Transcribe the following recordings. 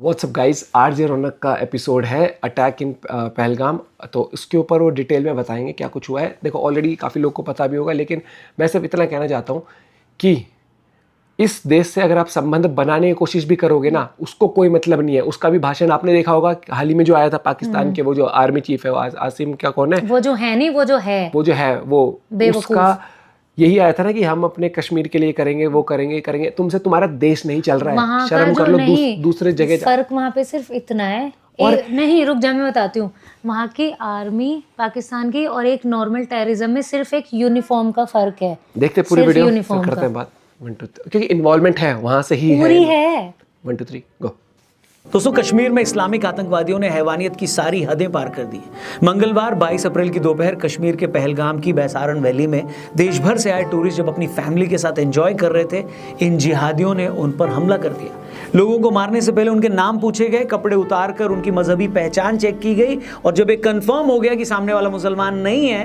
WhatsApp guys, RJ रौनक का episode है attack in Pahalgam. तो इसके ऊपर वो डिटेल में बताएंगे क्या कुछ हुआ है। देखो ऑलरेडी काफ़ी लोग को पता भी होगा, लेकिन मैं सिर्फ इतना कहना चाहता हूँ कि इस देश से अगर आप संबंध बनाने की कोशिश भी करोगे ना, उसको कोई मतलब नहीं है। उसका भी भाषण आपने देखा होगा हाल ही में जो आया था पाकिस्तान के, वो जो आर्मी चीफ है, वो आसिम क्या कौन है, वो जो है नहीं, वो जो है वो उसका यही आया था ना कि हम अपने कश्मीर के लिए करेंगे, वो करेंगे। तुमसे तुम्हारा देश नहीं चल रहा है, शर्म कर लो, दूसरे जगह फर्क वहाँ पे सिर्फ इतना है। और नहीं रुक जा, मैं बताती हूँ। वहाँ की आर्मी पाकिस्तान की और एक नॉर्मल टेररिज्म में सिर्फ एक यूनिफॉर्म का फर्क है। देखते पूरी वीडियो करते हैं बात 1 2 3, क्योंकि इन्वॉल्वमेंट है वहाँ से ही पूरी है। 1 2 3 गो। दोस्तों, कश्मीर में इस्लामिक आतंकवादियों ने हैवानियत की सारी हदें पार कर दी। मंगलवार 22 अप्रैल की दोपहर कश्मीर के पहलगाम की बैसारन वैली में देश भर से आए टूरिस्ट जब अपनी फैमिली के साथ एंजॉय कर रहे थे, इन जिहादियों ने उन पर हमला कर दिया। लोगों को मारने से पहले उनके नाम पूछे गए, कपड़े उतार कर उनकी मजहबी पहचान चेक की गई, और जब एक कंफर्म हो गया कि सामने वाला मुसलमान नहीं है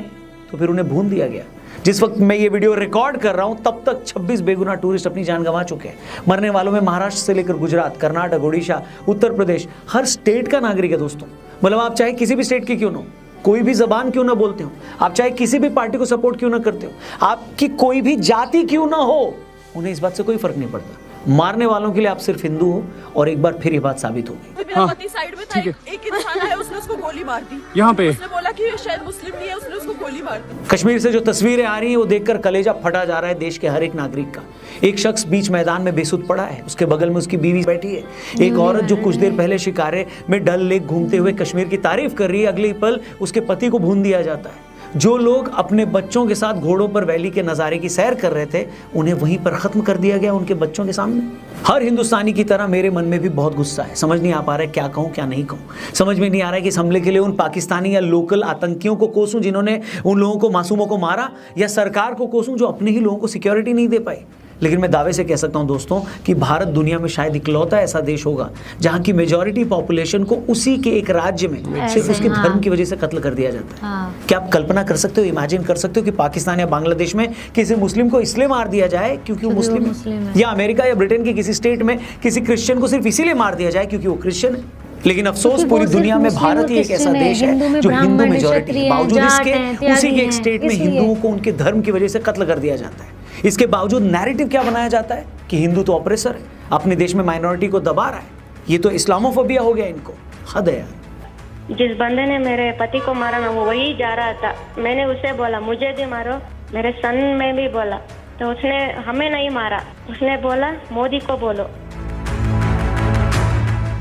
तो फिर उन्हें भून दिया गया। जिस वक्त मैं ये वीडियो रिकॉर्ड कर रहा हूं, तब तक 26 बेगुनाह टूरिस्ट अपनी जान गंवा चुके हैं। मरने वालों में महाराष्ट्र से लेकर गुजरात, कर्नाटक, ओडिशा, उत्तर प्रदेश, हर स्टेट का नागरिक है दोस्तों। मतलब आप चाहे किसी भी स्टेट के क्यों ना हो, कोई भी जबान क्यों ना बोलते हो, आप चाहे किसी भी पार्टी को सपोर्ट क्यों ना करते हो, आपकी कोई भी जाति क्यों ना हो, उन्हें इस बात से कोई फर्क नहीं पड़ता। मारने वालों के लिए आप सिर्फ हिंदू हो, और एक बार फिर ये बात साबित होगी। मेरा पति साइड में था, एक इंसान आया, उसने उसको गोली मार दी। यहाँ पे उसने बोला कि शायद मुस्लिम नहीं है, उसने उसको गोली मार दी। कश्मीर से जो तस्वीरें आ रही हैं वो देखकर कलेजा फटा जा रहा है देश के हर एक नागरिक का। एक शख्स बीच मैदान में बेसुध पड़ा है, उसके बगल में उसकी बीवी बैठी है। एक औरत जो कुछ देर पहले शिकारे में डल लेक घूमते हुए कश्मीर की तारीफ कर रही है, अगले पल उसके पति को भून दिया जाता है। जो लोग अपने बच्चों के साथ घोड़ों पर वैली के नज़ारे की सैर कर रहे थे, उन्हें वहीं पर ख़त्म कर दिया गया उनके बच्चों के सामने। हर हिंदुस्तानी की तरह मेरे मन में भी बहुत गुस्सा है। समझ नहीं आ पा रहा है क्या कहूँ क्या नहीं कहूँ। समझ में नहीं आ रहा है कि इस हमले के लिए उन पाकिस्तानी या लोकल आतंकियों को कोसूं जिन्होंने उन लोगों को, मासूमों को मारा, या सरकार को कोसूं जो अपने ही लोगों को सिक्योरिटी नहीं दे पाई। लेकिन मैं दावे से कह सकता हूं दोस्तों कि भारत दुनिया में शायद इकलौता ऐसा देश होगा जहां की मेजॉरिटी पॉपुलेशन को उसी के एक राज्य में सिर्फ उसके धर्म की वजह से कत्ल कर दिया जाता है। क्या आप कल्पना कर सकते हो, इमेजिन कर सकते हो कि पाकिस्तान या बांग्लादेश में किसी मुस्लिम को इसलिए मार दिया जाए क्योंकि वो मुस्लिम है, या अमेरिका या ब्रिटेन के किसी स्टेट में किसी क्रिश्चियन को सिर्फ इसीलिए मार दिया जाए क्योंकि वो क्रिश्चियन है। लेकिन अफसोस पूरी दुनिया में भारत ही एक ऐसा देश है जो हिंदू मेजॉरिटी है, बावजूद इसके उसी के एक स्टेट में हिंदुओं को उनके धर्म की वजह से कत्ल कर दिया जाता है। इसके बावजूद नैरेटिव क्या बनाया जाता है कि हिंदू तो ऑपरेसर है, अपने देश में माइनॉरिटी को दबा रहा है। ये तो इस्लामोफोबिया हो गया इनको, हद है यार। जिस बंदे ने मेरे पति को मारा ना, वो वही जा रहा था। मैंने उसे बोला मुझे भी मारो, मेरे सन में भी बोला, तो उसने हमें नहीं मारा, उसने बोला मोदी को बोलो।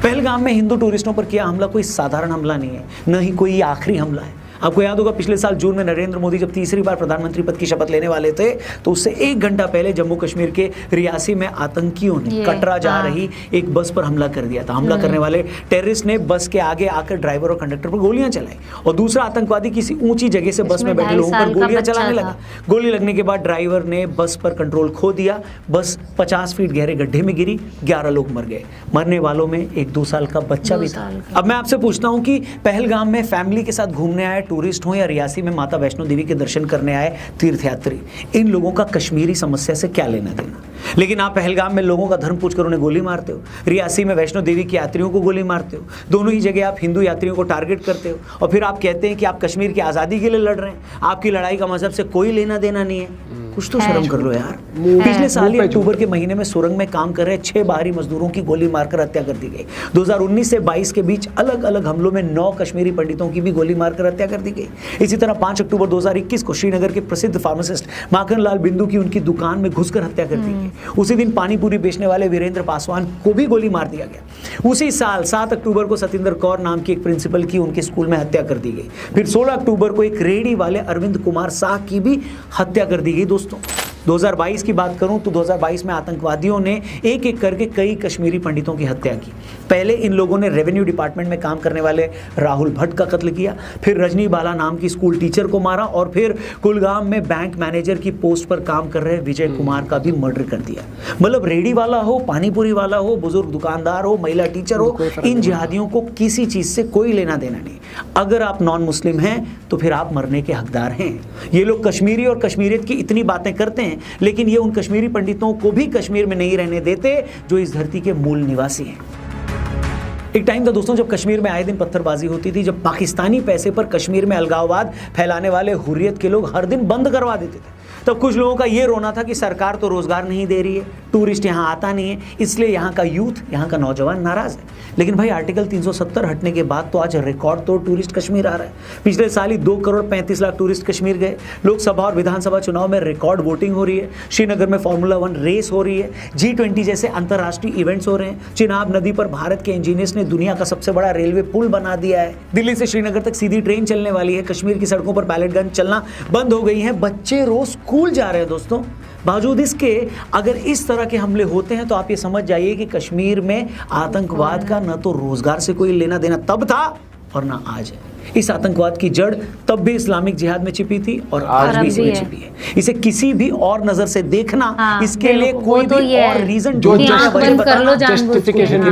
पहलगाम में हिंदू टूरिस्टों पर किया हमला कोई साधारण हमला नहीं है, न ही कोई आखिरी हमला है। आपको याद होगा पिछले साल जून में नरेंद्र मोदी जब तीसरी बार प्रधानमंत्री पद की शपथ लेने वाले थे, तो उससे 1 घंटा पहले जम्मू कश्मीर के रियासी में आतंकियों ने कटरा जा रही एक बस पर हमला कर दिया था। हमला करने वाले टेररिस्ट ने बस के आगे आकर ड्राइवर और कंडक्टर पर गोलियां चलाई, और दूसरा आतंकवादी किसी ऊंची जगह से बस में बैठे लोगों पर गोलियां चलाने लगा। गोली लगने के बाद ड्राइवर ने बस पर कंट्रोल खो दिया, बस 50 फीट गहरे गड्ढे में गिरी, 11 लोग मर गए। मरने वालों में एक 2 साल का बच्चा भी था। अब मैं आपसे पूछता हूं कि पहलगाम में फैमिली के साथ घूमने आए टूरिस्ट हो या रियासी में माता वैष्णो देवी के दर्शन करने आए तीर्थयात्री, इन लोगों का कश्मीरी समस्या से क्या लेना देना। लेकिन आप पहलगाम में लोगों का धर्म पूछकर उन्हें गोली मारते हो, रियासी में वैष्णो देवी के यात्रियों को गोली मारते हो, दोनों ही जगह आप हिंदू यात्रियों को टारगेट करते हो, और फिर आप कहते हैं कि आप कश्मीर की आज़ादी के लिए लड़ रहे हैं। आपकी लड़ाई का मजहब से कोई लेना देना नहीं है। कुछ तो शर्म कर लो यार। पिछले साल ही अक्टूबर के महीने में सुरंग में काम कर रहे 6 बाहरी मजदूरों की गोली मारकर हत्या कर दी गई। 2019 से 22 के बीच अलग अलग हमलों में 9 कश्मीरी पंडितों की भी गोली मारकर हत्या कर दी गई। इसी तरह 5 अक्टूबर 2021 को श्रीनगर के प्रसिद्ध फार्मासिस्ट माखन लाल बिंदु की उनकी दुकान में घुसकर हत्या कर दी गई। उसी दिन पानी पूरी बेचने वाले वीरेंद्र पासवान को भी गोली मार दिया गया। उसी साल 7 अक्टूबर को सतिंदर कौर नाम की एक प्रिंसिपल की उनके स्कूल में हत्या कर दी गई। फिर 16 अक्टूबर को एक रेहड़ी वाले अरविंद कुमार शाह की भी हत्या कर दी गई। दोस्तों 2022 की बात करूं तो 2022 में आतंकवादियों ने एक एक करके कई कश्मीरी पंडितों की हत्या की। पहले इन लोगों ने रेवेन्यू डिपार्टमेंट में काम करने वाले राहुल भट्ट का कत्ल किया, फिर रजनी बाला नाम की स्कूल टीचर को मारा, और फिर कुलगाम में बैंक मैनेजर की पोस्ट पर काम कर रहे विजय कुमार का भी मर्डर कर दिया। मतलब रेडी वाला हो, पानीपुरी वाला हो, बुजुर्ग दुकानदार हो, महिला टीचर हो, इन जिहादियों को किसी चीज से कोई लेना देना नहीं। अगर आप नॉन मुस्लिम हैं तो फिर आप मरने के हकदार हैं। ये लोग कश्मीरी और कश्मीरियत की इतनी बातें करते हैं, लेकिन ये उन कश्मीरी पंडितों को भी कश्मीर में नहीं रहने देते जो इस धरती के मूल निवासी हैं। एक टाइम था दोस्तों जब कश्मीर में आए दिन पत्थरबाजी होती थी, जब पाकिस्तानी पैसे पर कश्मीर में अलगाववाद फैलाने वाले हुर्रियत के लोग हर दिन बंद करवा देते थे। तब कुछ लोगों का ये रोना था कि सरकार तो रोजगार नहीं दे रही है, टूरिस्ट यहाँ आता नहीं है, इसलिए यहाँ का यूथ, यहाँ का नौजवान नाराज है। लेकिन भाई आर्टिकल 370 हटने के बाद तो आज रिकॉर्ड तोड़ टूरिस्ट कश्मीर आ रहा है। पिछले साल ही 2 करोड़ 35 लाख टूरिस्ट कश्मीर गए। लोकसभा और विधानसभा चुनाव में रिकॉर्ड वोटिंग हो रही है। श्रीनगर में फार्मूला 1 रेस हो रही है। G20 जैसे अंतर्राष्ट्रीय इवेंट्स हो रहे हैं। चिनाब नदी पर भारत के इंजीनियर्स ने दुनिया का सबसे बड़ा रेलवे पुल बना दिया है। दिल्ली से श्रीनगर तक सीधी ट्रेन चलने वाली है। कश्मीर की सड़कों पर पैलेट गन चलना बंद हो गई है। बच्चे रोज स्कूल जा रहे हैं दोस्तों। बावजूद इसके अगर इस तरह के हमले होते हैं तो आप ये समझ जाइए कि कश्मीर में आतंकवाद का न तो रोजगार से कोई लेना देना तब था और ना आज है। इस आतंकवाद की जड़ तब भी इस्लामिक जिहाद में छिपी थी और आज भी इसमें छिपी है। इसे किसी भी और नजर से देखना, इसके लिए कोई भी और रीजन जो जस्टिफिकेशन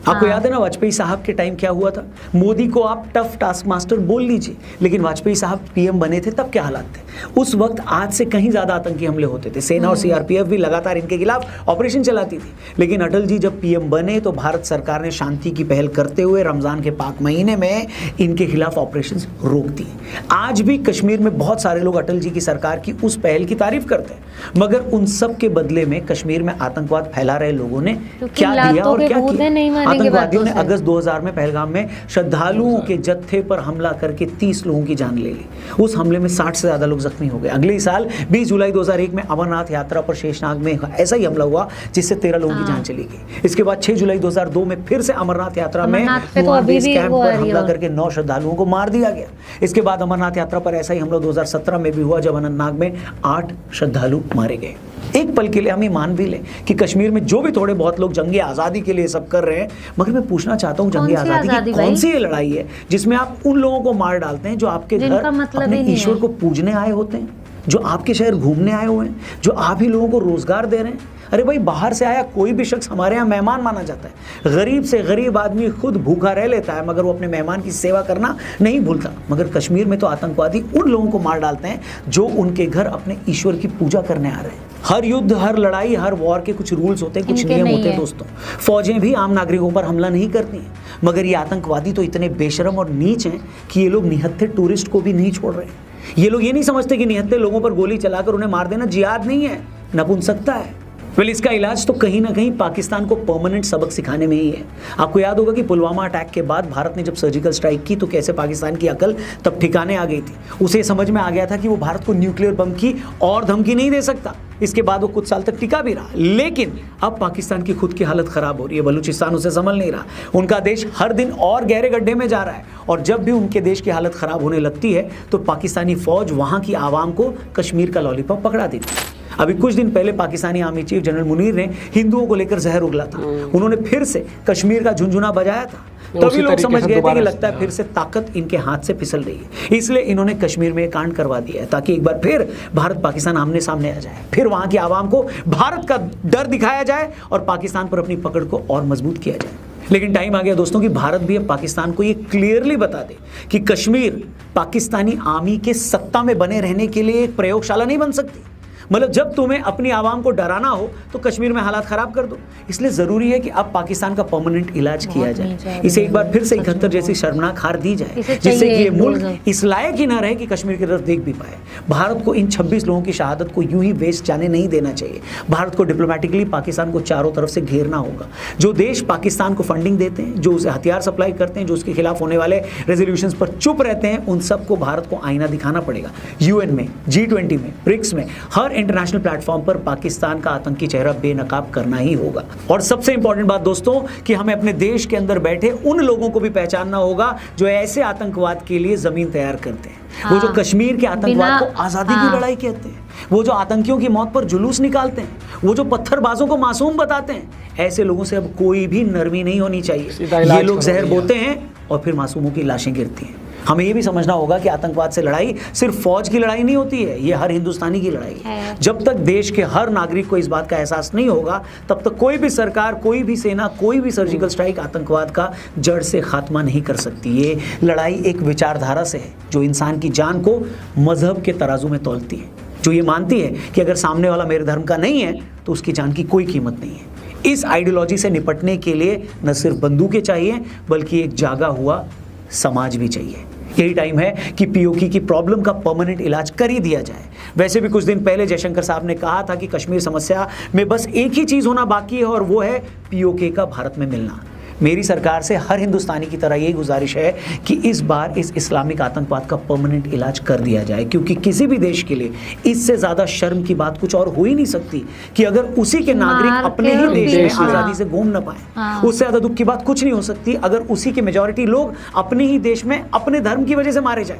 आपको याद है ना वाजपेयी साहब के टाइम क्या हुआ था? मोदी को आप टफ टास्क मास्टर बोल लीजिए, लेकिन वाजपेयी साहब पीएम बने थे तब क्या हालात थे? उस वक्त आज से कहीं ज्यादा आतंकी हमले होते थे। सेना और सीआरपीएफ भी लगातार इनके खिलाफ ऑपरेशन चलाती थी। लेकिन अटल जी जब पीएम बने तो भारत सरकार ने शांति की पहल करते हुए रमजान के पाक महीने में इनके खिलाफ ऑपरेशंस रोक दिए। आज भी कश्मीर में बहुत सारे लोग अटल जी की सरकार की उस पहल की तारीफ करते हैं, मगर उन सब के बदले में कश्मीर में आतंकवाद फैला रहे लोगों ने क्या दिया और क्या किया? आतंकवादियों ने अगस्त 2000 में पहलगाम में श्रद्धालुओं के जत्थे पर हमला करके 30 लोगों की जान ले ली। उस हमले में 60 से ज्यादा लोग जख्मी हो गए। अगले साल 20 जुलाई 2001 में अमरनाथ यात्रा पर शेषनाग में ऐसा ही हमला हुआ जिससे 13 लोगों की जान चली गई। इसके बाद 6 जुलाई 2002 में फिर से अमरनाथ यात्रा में कैंप पर हमला करके 9 श्रद्धालुओं को मार दिया गया। इसके बाद अमरनाथ यात्रा पर ऐसा ही हमला 2017 में भी हुआ जब अनंतनाग में 8 श्रद्धालु मारे गए। एक पल के लिए हम ये मान भी लें कि कश्मीर में जो भी थोड़े बहुत लोग जंगे आज़ादी के लिए सब कर रहे हैं, मगर मैं पूछना चाहता हूँ जंगे आज़ादी की कौन सी ये लड़ाई है जिसमें आप उन लोगों को मार डालते हैं जो आपके घर अपने ईश्वर को पूजने आए होते हैं, जो आपके शहर घूमने आए हुए हैं, जो आप ही लोगों को रोजगार दे रहे हैं? अरे भाई बाहर से आया कोई भी शख्स हमारे यहाँ मेहमान माना जाता है। गरीब से गरीब आदमी खुद भूखा रह लेता है मगर वो अपने मेहमान की सेवा करना नहीं भूलता। मगर कश्मीर में तो आतंकवादी उन लोगों को मार डालते हैं जो उनके घर अपने ईश्वर की पूजा करने आ रहे हैं। हर युद्ध, हर लड़ाई, हर वॉर के कुछ रूल्स होते हैं, कुछ नियम होते हैं दोस्तों। फौजें भी आम नागरिकों पर हमला नहीं करती हैं, मगर ये आतंकवादी तो इतने बेशरम और नीच हैं कि ये लोग निहत्थे टूरिस्ट को भी नहीं छोड़ रहे हैं। ये लोग ये नहीं समझते कि निहत्थे लोगों पर गोली चलाकर उन्हें मार देना जिहाद नहीं है, नपुंसकता है। इसका इलाज तो कहीं ना कहीं पाकिस्तान को परमानेंट सबक सिखाने में ही है। आपको याद होगा कि पुलवामा अटैक के बाद भारत ने जब सर्जिकल स्ट्राइक की तो कैसे पाकिस्तान की अकल तब ठिकाने आ गई थी। उसे समझ में आ गया था कि वो भारत को न्यूक्लियर बम की और धमकी नहीं दे सकता। इसके बाद वो कुछ साल तक टिका भी रहा, लेकिन अब पाकिस्तान की खुद की हालत खराब हो रही है। बलूचिस्तान उसे संभल नहीं रहा। उनका देश हर दिन और गहरे गड्ढे में जा रहा है और जब भी उनके देश की हालत खराब होने लगती है तो पाकिस्तानी फौज वहां की आवाम को कश्मीर का लॉलीपॉप पकड़ा देती है। अभी कुछ दिन पहले Pakistani army chief general Munir ने हिंदुओं को लेकर जहर उगला था। उन्होंने फिर से कश्मीर का झुनझुना बजाया था। तभी लोग समझ गए थे कि लगता है फिर से ताकत इनके हाथ से फिसल रही है। इसलिए इन्होंने कश्मीर में कांड करवा दिया है ताकि एक बार फिर भारत पाकिस्तान आमने सामने आ जाए, फिर वहां की आवाम को भारत का डर दिखाया जाए और पाकिस्तान पर अपनी पकड़ को और मजबूत किया जाए। लेकिन टाइम आ गया दोस्तों कि भारत भी अब पाकिस्तान को ये क्लियरली बता दे कि कश्मीर पाकिस्तानी आर्मी के सत्ता में बने रहने के लिए एक प्रयोगशाला नहीं बन सकती। मतलब जब तुम्हें अपनी आवाम को डराना हो तो कश्मीर में हालात खराब कर दो। इसलिए जरूरी है कि अब पाकिस्तान का परमानेंट इलाज किया जाए। इसे एक बार फिर से 71 जैसी शर्मनाक हार दी जाए जिससे कि ये मुल्क इस लायक ही ना रहे कि कश्मीर की तरफ देख भी पाए। भारत को इन 26 लोगों की शहादत को यूं ही वेस्ट जाने नहीं देना चाहिए। भारत को डिप्लोमेटिकली पाकिस्तान को चारों तरफ से घेरना होगा। जो देश पाकिस्तान को फंडिंग देते हैं, जो उसे हथियार सप्लाई करते हैं, जो उसके खिलाफ होने वाले रेजोल्यूशंस पर चुप रहते हैं, उन सबको भारत को आईना दिखाना पड़ेगा। यूएन में, G20 में, ब्रिक्स में, हर इंटरनेशनल प्लेटफॉर्म पर पाकिस्तान का आतंकी चेहरा बेनकाब करना ही होगा। और सबसे इंपॉर्टेंट बात दोस्तों कि हमें अपने देश के अंदर बैठे उन लोगों को भी पहचानना होगा जो ऐसे आतंकवाद के लिए जमीन तैयार करते हैं। वो जो कश्मीर के आतंकवाद को आजादी की लड़ाई कहते हैं, वो जो आतंकियों की मौत पर जुलूस निकालते हैं, वो जो पत्थरबाजों को मासूम बताते हैं, ऐसे लोगों से अब कोई भी नरमी नहीं होनी चाहिए। ये लोग जहर बोते हैं और फिर मासूमों की लाशें गिरती हैं। हमें ये भी समझना होगा कि आतंकवाद से लड़ाई सिर्फ फौज की लड़ाई नहीं होती है, ये हर हिंदुस्तानी की लड़ाई है। जब तक देश के हर नागरिक को इस बात का एहसास नहीं होगा तब तक कोई भी सरकार, कोई भी सेना, कोई भी सर्जिकल स्ट्राइक आतंकवाद का जड़ से खात्मा नहीं कर सकती। ये लड़ाई एक विचारधारा से है जो इंसान की जान को मजहब के तराजू में तौलती है, जो ये मानती है कि अगर सामने वाला मेरे धर्म का नहीं है तो उसकी जान की कोई कीमत नहीं है। इस आइडियोलॉजी से निपटने के लिए न सिर्फ बंदूकें चाहिए बल्कि एक जागा हुआ समाज भी चाहिए। यही टाइम है कि पीओके की प्रॉब्लम का परमानेंट इलाज कर ही दिया जाए। वैसे भी कुछ दिन पहले जयशंकर साहब ने कहा था कि कश्मीर समस्या में बस एक ही चीज होना बाकी है और वो है पीओके का भारत में मिलना। मेरी सरकार से हर हिंदुस्तानी की तरह यही गुजारिश है कि इस बार इस इस्लामिक आतंकवाद का परमानेंट इलाज कर दिया जाए, क्योंकि किसी भी देश के लिए इससे ज्यादा शर्म की बात कुछ और हो ही नहीं सकती कि अगर उसी के नागरिक अपने ही देश में आजादी से घूम न पाए। उससे ज्यादा दुख की बात कुछ नहीं हो सकती अगर उसी के मेजॉरिटी लोग अपने ही देश में अपने धर्म की वजह से मारे जाए।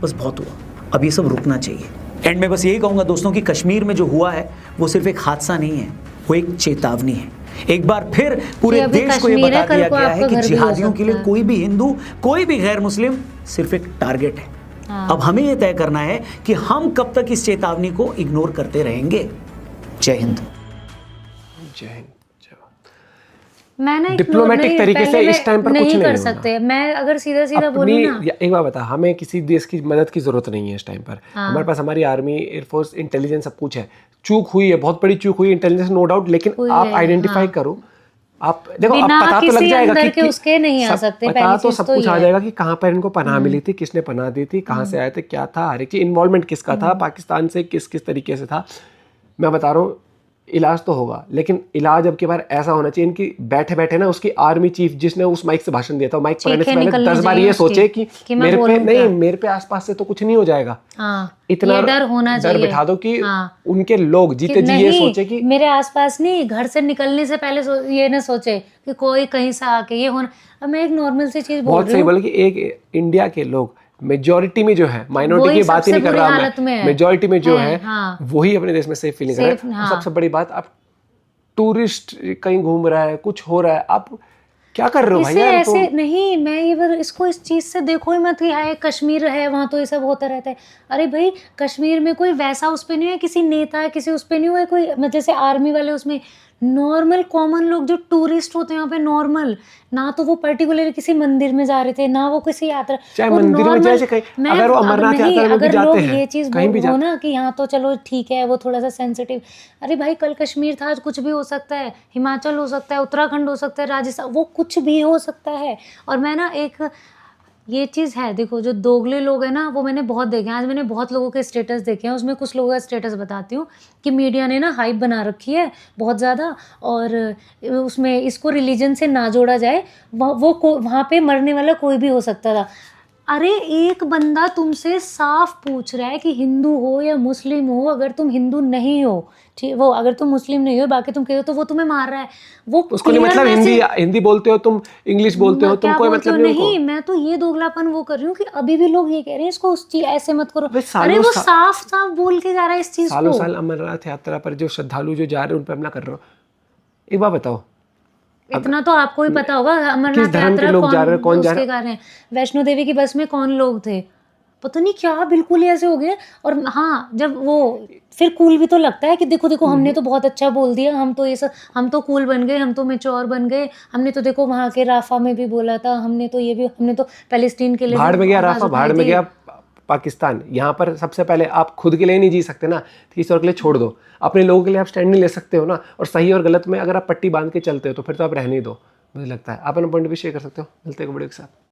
बस बहुत हुआ, अब ये सब रुकना चाहिए। एंड में बस यही कहूंगा दोस्तों कि कश्मीर में जो हुआ है वो सिर्फ एक हादसा नहीं है, वो एक चेतावनी है। एक बार फिर पूरे देश को ये बता दिया गया है कि जिहादियों के लिए कोई भी हिंदू, कोई भी गैर मुस्लिम सिर्फ एक टारगेट है। अब हमें ये तय करना है कि हम कब तक इस चेतावनी को इग्नोर करते रहेंगे। जय हिंद। जय हिंद। मैंने डिप्लोमेटिक तरीके से इस टाइम पर कुछ नहीं कर सकते। मैं अगर सीधा सीधा बोलूं ना, एक बार बता, हमें किसी देश की मदद की जरूरत नहीं है इस टाइम पर। हमारे पास हमारी आर्मी, एयरफोर्स, इंटेलिजेंस सब कुछ है। चूक हुई है, बहुत बड़ी चूक हुई इंटेलिजेंस, नो डाउट, लेकिन आप आइडेंटिफाई करो। आप देखो, आप पता तो लग जाएगा कि उसके नहीं आ सकते, पता तो सब कुछ आ जाएगा कि कहाँ पर इनको पनाह मिली थी, किसने पनाह दी थी, कहाँ से आए थे, क्या था, हर एक की इन्वॉल्वमेंट किसका था, पाकिस्तान से किस किस तरीके से था। मैं बता रहा हूँ, इलाज तो होगा, लेकिन इलाज अब की बार ऐसा होना चाहिए इनकी बैठे बैठे ना, उसकी आर्मी चीफ जिसने उस माइक से भाषण दिया था, माइक पकड़ने से पहले 10 बार ये सोचे कि मेरे पे नहीं, मेरे पे आसपास से तो कुछ नहीं हो जाएगा। इतना डर होना चाहिए, डर बिठा दो कि उनके लोग जीते जी ये सोचे कि मेरे आसपास नहीं, घर से निकलने से पहले ये ना सोचे कि कोई कहीं से आके ये होना। अब मैं एक नॉर्मल सी चीज बोल रही हूँ, बहुत सही बोला कि एक इंडिया के लोग मेजॉरिटी में जो है, माइनॉरिटी की बात ही नहीं कर रहा मैं, मेजॉरिटी में जो है वही अपने देश में सेफ फीलिंग कर रहा है। सबसे बड़ी बात, आप टूरिस्ट कहीं घूम रहा है, कुछ हो रहा है, आप क्या कर रहे हो भाई? ऐसे नहीं, मैं ये इसको इस चीज से देखो ही मत कि हाय कश्मीर है, वहां तो ये सब होता रहता है। अरे भाई, कश्मीर में कोई वैसा उस पे नहीं है, किसी नेता है, किसी उस पे नहीं हुआ है, कोई मतलब जैसे आर्मी वाले, उसमें नॉर्मल कॉमन लोग जो टूरिस्ट होते हैं यहाँ पे, नॉर्मल, ना तो वो पर्टिकुलर किसी मंदिर में जा रहे थे, ना वो किसी यात्रा, चाहे मंदिर में जाए, कहीं अगर वो अमरनाथ यात्रा में भी जाते हैं, ये चीज हो ना कि यहाँ तो चलो ठीक है, वो थोड़ा सा सेंसिटिव। अरे भाई, कल कश्मीर था, आज कुछ भी हो सकता है, हिमाचल हो सकता है, उत्तराखंड हो सकता है, राजस्थान, वो कुछ भी हो सकता है। और मैं ना एक ये चीज़ है, देखो, जो दोगले लोग हैं ना, वो मैंने बहुत देखे हैं। आज मैंने बहुत लोगों के स्टेटस देखे हैं, उसमें कुछ लोगों का स्टेटस बताती हूँ कि मीडिया ने ना हाइप बना रखी है बहुत ज़्यादा, और उसमें इसको रिलीजन से ना जोड़ा जाए, वो वहाँ पे मरने वाला कोई भी हो सकता था। अरे एक बंदा तुमसे साफ पूछ रहा है कि हिंदू हो या मुस्लिम हो, अगर तुम हिंदू नहीं हो, ठीक, वो अगर तुम मुस्लिम नहीं हो, बाकी तुम कह हो, तो वो तुम्हें मार रहा है। वो उसको नहीं मतलब हिंदी बोलते हो तुम, इंग्लिश बोलते हो तुम, कोई मतलब नहीं। मैं तो ये दोगलापन वो कर रही हूँ कि अभी भी लोग ये कह रहे हैं इसको उस चीज ऐसे मत करो। अरे वो साफ साफ बोल के जा रहा है इस चीज को। सालों साल अमरनाथ यात्रा पर जो श्रद्धालु जो जा रहे हैं उन पर हमला कर रहे हो। एक बात बताओ, इतना तो आपको ही पता होगा, अमरनाथ यात्रा कौन जा रहे हैं? वैष्णो देवी की बस में कौन लोग थे, पता नहीं क्या, बिल्कुल ही ऐसे हो गए। और हाँ, जब वो फिर कूल भी तो लगता है कि देखो देखो, हमने तो बहुत अच्छा बोल दिया, हम तो ये सब, हम तो कूल बन गए, हम तो मैच्योर बन गए, हमने तो देखो वहाँ के राफा में भी बोला था, हमने तो ये भी, हमने तो पैलेस्टीन के लिए भाड़ में गया राफा, भाड़ में गया पाकिस्तान। यहाँ पर सबसे पहले आप खुद के लिए नहीं जी सकते ना, किसी और के लिए छोड़ दो, अपने लोगों के लिए आप स्टैंड नहीं ले सकते हो ना। और सही और गलत में अगर आप पट्टी बांध के चलते हो तो फिर तो आप रहने ही दो, मुझे लगता है। आप अपना पॉइंट भी शेयर कर सकते हो। मिलते हैं वीडियो के साथ।